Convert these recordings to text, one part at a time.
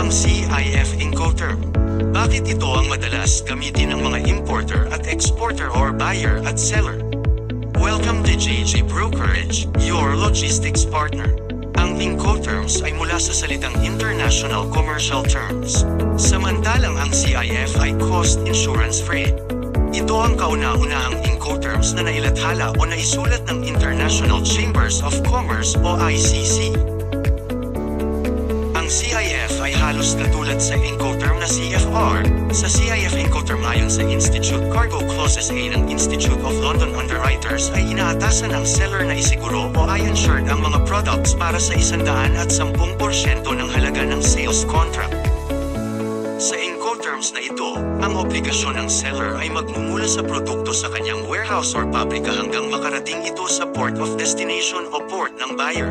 ang CIF Incoterm? Bakit ito ang madalas gamitin ng mga importer at exporter or buyer at seller? Welcome to JJ Brokerage, your logistics partner. Ang Incoterms ay mula sa salitang International Commercial Terms, samantalang ang CIF ay Cost Insurance Freight. Ito ang kauna-unahang Incoterms na nailathala o naisulat ng International Chambers of Commerce o ICC. Ang CIF ay halos katulad sa Incoterm na CFR. Sa CIF Incoterm ayon sa Institute Cargo Clauses A ng Institute of London Underwriters ay inaatasan ng seller na isiguro o i-insured ang mga products para sa 110% ng halaga ng sales contract. Sa Incoterms na ito, ang obligasyon ng seller ay magmumula sa produkto sa kanyang warehouse or pabrika hanggang makarating ito sa port of destination o port ng buyer.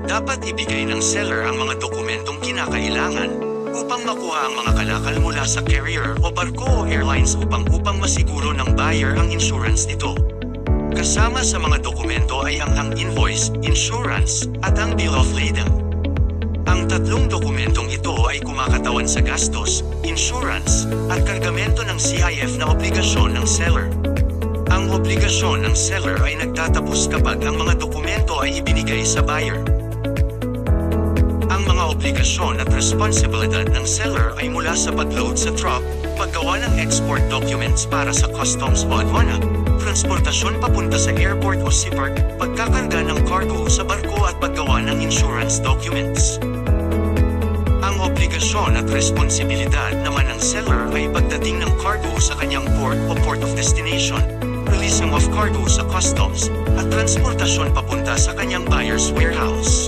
Dapat ibigay ng seller ang mga dokumentong kinakailangan upang makuha ang mga kalakal mula sa carrier o barko o airlines upang masiguro ng buyer ang insurance nito. Kasama sa mga dokumento ay ang invoice, insurance, at ang bill of lading. Ang tatlong dokumentong ito ay kumakatawan sa gastos, insurance, at kargamento ng CIF na obligasyon ng seller. Ang obligasyon ng seller ay nagtatapos kapag ang mga dokumento ay ibinigay sa buyer. Ang mga obligasyon at responsibilidad ng seller ay mula sa pag-load sa truck, paggawa ng export documents para sa customs o aduana, transportasyon papunta sa airport o seaport, pagkakarga ng cargo sa barko at paggawa ng insurance documents. Ang obligasyon at responsibilidad naman ng seller ay pagdating ng cargo sa kanyang port o port of destination, releasing of cargo sa customs, at transportasyon papunta sa kanyang buyer's warehouse.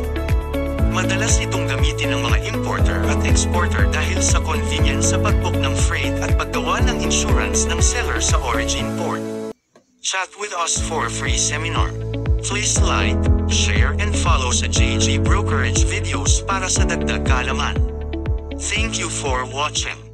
Madalas itong gamitin ng mga importer at exporter dahil sa convenience sa pag-book ng freight at paggawa ng insurance ng seller sa origin port. Chat with us for a free seminar. Please like, share and follow sa JJ Brokerage videos para sa dagdag kaalaman. Thank you for watching.